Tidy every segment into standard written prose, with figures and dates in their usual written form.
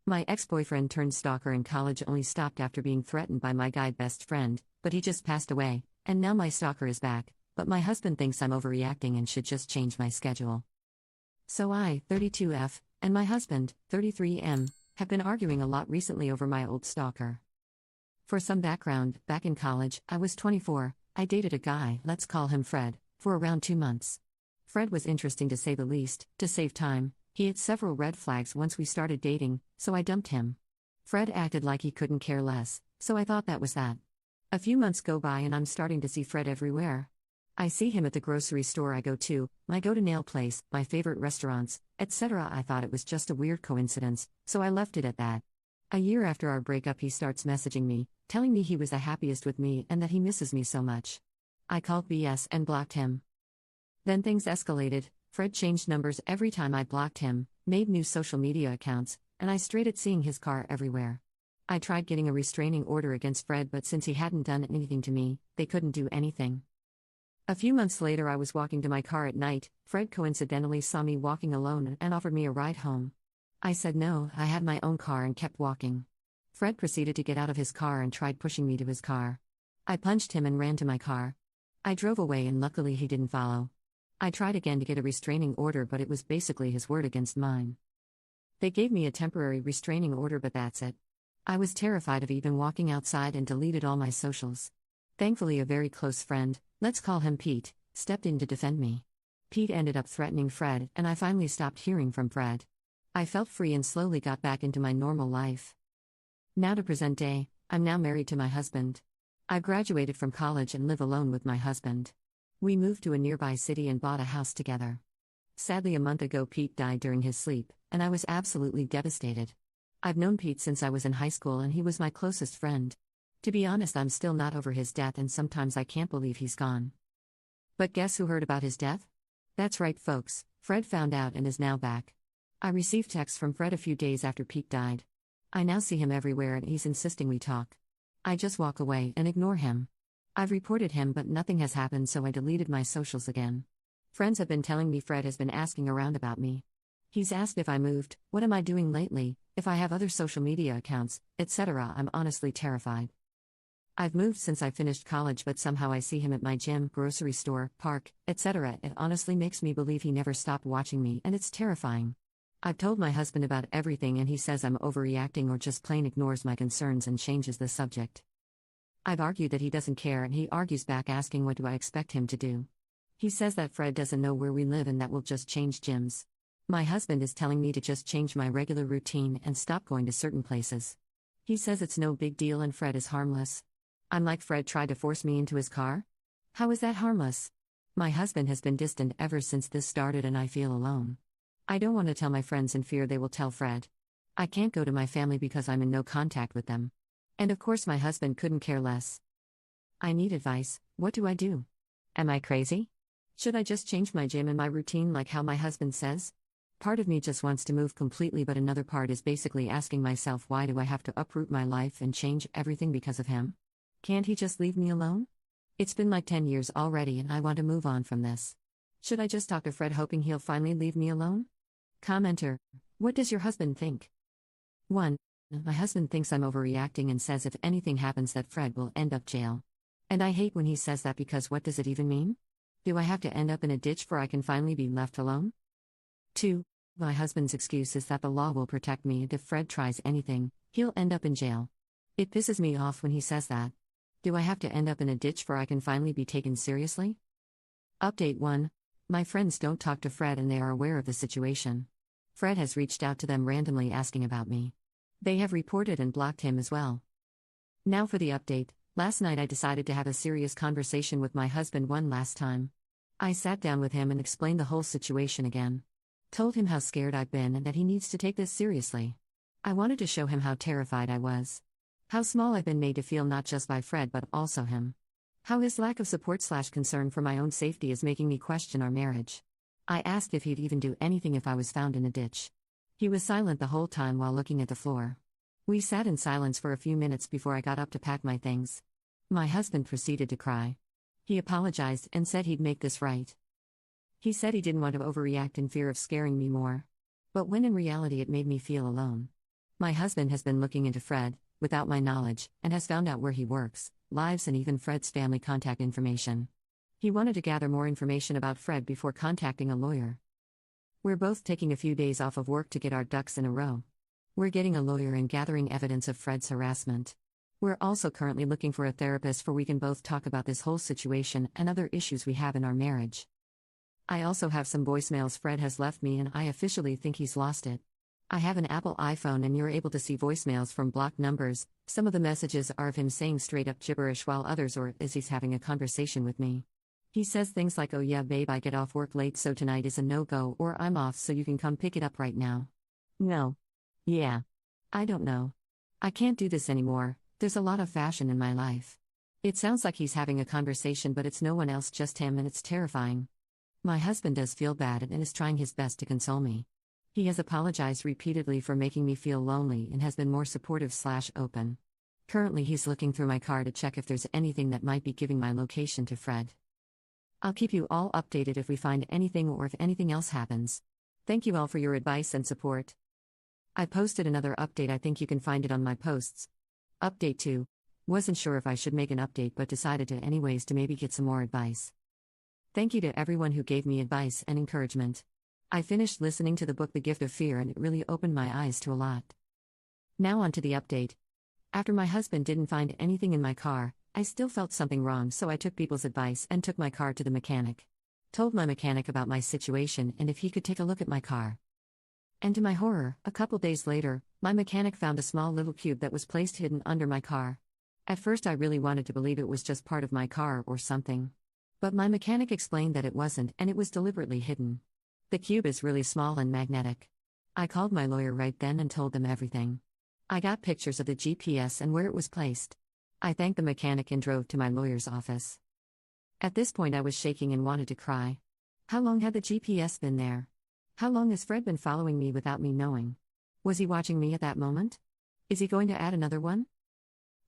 My ex-boyfriend turned stalker in college only stopped after being threatened by my guy best friend, but he just passed away, and now my stalker is back, but my husband thinks I'm overreacting and should just change my schedule. So I, 32F, and my husband, 33M, have been arguing a lot recently over my old stalker. For some background, back in college, I was 24, I dated a guy, let's call him Fred, for around 2 months. Fred was interesting to say the least. To save time, he had several red flags once we started dating, so I dumped him. Fred acted like he couldn't care less, so I thought that was that. A few months go by and I'm starting to see Fred everywhere. I see him at the grocery store I go to, my go-to-nail place, my favorite restaurants, etc. I thought it was just a weird coincidence, so I left it at that. A year after our breakup he starts messaging me, telling me he was the happiest with me and that he misses me so much. I called BS and blocked him. Then things escalated. Fred changed numbers every time I blocked him, made new social media accounts, and I strayed at seeing his car everywhere. I tried getting a restraining order against Fred, but since he hadn't done anything to me, they couldn't do anything. A few months later I was walking to my car at night. Fred coincidentally saw me walking alone and offered me a ride home. I said no, I had my own car and kept walking. Fred proceeded to get out of his car and tried pushing me to his car. I punched him and ran to my car. I drove away and luckily he didn't follow. I tried again to get a restraining order, but it was basically his word against mine. They gave me a temporary restraining order, but that's it. I was terrified of even walking outside and deleted all my socials. Thankfully, a very close friend, let's call him Pete, stepped in to defend me. Pete ended up threatening Fred, and I finally stopped hearing from Fred. I felt free and slowly got back into my normal life. Now to present day, I'm now married to my husband. I graduated from college and live alone with my husband. We moved to a nearby city and bought a house together. Sadly, a month ago Pete died during his sleep, and I was absolutely devastated. I've known Pete since I was in high school and he was my closest friend. To be honest, I'm still not over his death and sometimes I can't believe he's gone. But guess who heard about his death? That's right, folks, Fred found out and is now back. I received texts from Fred a few days after Pete died. I now see him everywhere and he's insisting we talk. I just walk away and ignore him. I've reported him but nothing has happened, so I deleted my socials again. Friends have been telling me Fred has been asking around about me. He's asked if I moved, what am I doing lately, if I have other social media accounts, etc. I'm honestly terrified. I've moved since I finished college, but somehow I see him at my gym, grocery store, park, etc. It honestly makes me believe he never stopped watching me, and it's terrifying. I've told my husband about everything and he says I'm overreacting or just plain ignores my concerns and changes the subject. I've argued that he doesn't care and he argues back asking what do I expect him to do. He says that Fred doesn't know where we live and that we'll just change gyms. My husband is telling me to just change my regular routine and stop going to certain places. He says it's no big deal and Fred is harmless. I'm like, Fred tried to force me into his car? How is that harmless? My husband has been distant ever since this started and I feel alone. I don't want to tell my friends in fear they will tell Fred. I can't go to my family because I'm in no contact with them. And of course my husband couldn't care less. I need advice. What do I do? Am I crazy? Should I just change my gym and my routine like how my husband says? Part of me just wants to move completely, but another part is basically asking myself, why do I have to uproot my life and change everything because of him? Can't he just leave me alone? It's been like 10 years already and I want to move on from this. Should I just talk to Fred hoping he'll finally leave me alone? Commenter, what does your husband think? 1. My husband thinks I'm overreacting and says if anything happens that Fred will end up jail. And I hate when he says that because what does it even mean? Do I have to end up in a ditch before I can finally be left alone? 2. My husband's excuse is that the law will protect me and if Fred tries anything, he'll end up in jail. It pisses me off when he says that. Do I have to end up in a ditch before I can finally be taken seriously? Update 1. My friends don't talk to Fred and they are aware of the situation. Fred has reached out to them randomly asking about me. They have reported and blocked him as well. Now for the update. Last night I decided to have a serious conversation with my husband one last time. I sat down with him and explained the whole situation again. Told him how scared I've been and that he needs to take this seriously. I wanted to show him how terrified I was. How small I've been made to feel, not just by Fred but also him. How his lack of support/concern for my own safety is making me question our marriage. I asked if he'd even do anything if I was found in a ditch. He was silent the whole time while looking at the floor. We sat in silence for a few minutes before I got up to pack my things. My husband proceeded to cry. He apologized and said he'd make this right. He said he didn't want to overreact in fear of scaring me more. But when in reality it made me feel alone. My husband has been looking into Fred, without my knowledge, and has found out where he works, lives, and even Fred's family contact information. He wanted to gather more information about Fred before contacting a lawyer. We're both taking a few days off of work to get our ducks in a row. We're getting a lawyer and gathering evidence of Fred's harassment. We're also currently looking for a therapist for we can both talk about this whole situation and other issues we have in our marriage. I also have some voicemails Fred has left me and I officially think he's lost it. I have an Apple iPhone and you're able to see voicemails from blocked numbers. Some of the messages are of him saying straight up gibberish while others are as he's having a conversation with me. He says things like, "Oh yeah babe, I get off work late so tonight is a no-go," or "I'm off so you can come pick it up right now." No. Yeah. I don't know. I can't do this anymore, there's a lot of fashion in my life. It sounds like he's having a conversation but it's no one else, just him, and it's terrifying. My husband does feel bad and is trying his best to console me. He has apologized repeatedly for making me feel lonely and has been more supportive/open. Currently he's looking through my car to check if there's anything that might be giving my location to Fred. I'll keep you all updated if we find anything or if anything else happens. Thank you all for your advice and support. I posted another update, I think you can find it on my posts. Update 2. Wasn't sure if I should make an update but decided to anyways to maybe get some more advice. Thank you to everyone who gave me advice and encouragement. I finished listening to the book The Gift of Fear and it really opened my eyes to a lot. Now on to the update. After my husband didn't find anything in my car, I still felt something wrong, so I took people's advice and took my car to the mechanic. Told my mechanic about my situation and if he could take a look at my car. And to my horror, a couple days later, my mechanic found a small little cube that was placed hidden under my car. At first I really wanted to believe it was just part of my car or something. But my mechanic explained that it wasn't and it was deliberately hidden. The cube is really small and magnetic. I called my lawyer right then and told them everything. I got pictures of the GPS and where it was placed. I thanked the mechanic and drove to my lawyer's office. At this point I was shaking and wanted to cry. How long had the GPS been there? How long has Fred been following me without me knowing? Was he watching me at that moment? Is he going to add another one?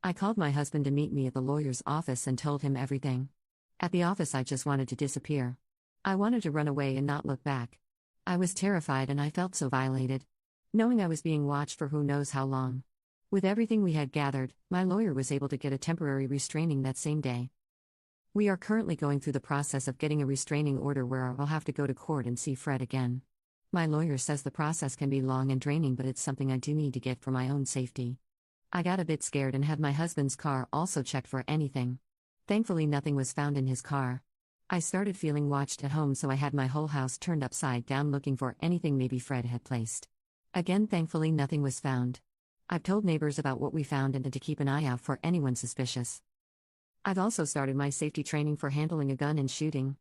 I called my husband to meet me at the lawyer's office and told him everything. At the office I just wanted to disappear. I wanted to run away and not look back. I was terrified and I felt so violated. Knowing I was being watched for who knows how long. With everything we had gathered, my lawyer was able to get a temporary restraining that same day. We are currently going through the process of getting a restraining order where I'll have to go to court and see Fred again. My lawyer says the process can be long and draining, but it's something I do need to get for my own safety. I got a bit scared and had my husband's car also checked for anything. Thankfully nothing was found in his car. I started feeling watched at home, so I had my whole house turned upside down looking for anything maybe Fred had placed. Again, thankfully nothing was found. I've told neighbors about what we found and to keep an eye out for anyone suspicious. I've also started my safety training for handling a gun and shooting.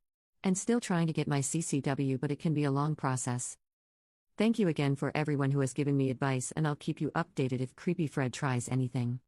And still trying to get my CCW, but it can be a long process. Thank you again for everyone who has given me advice, and I'll keep you updated if Creepy Fred tries anything.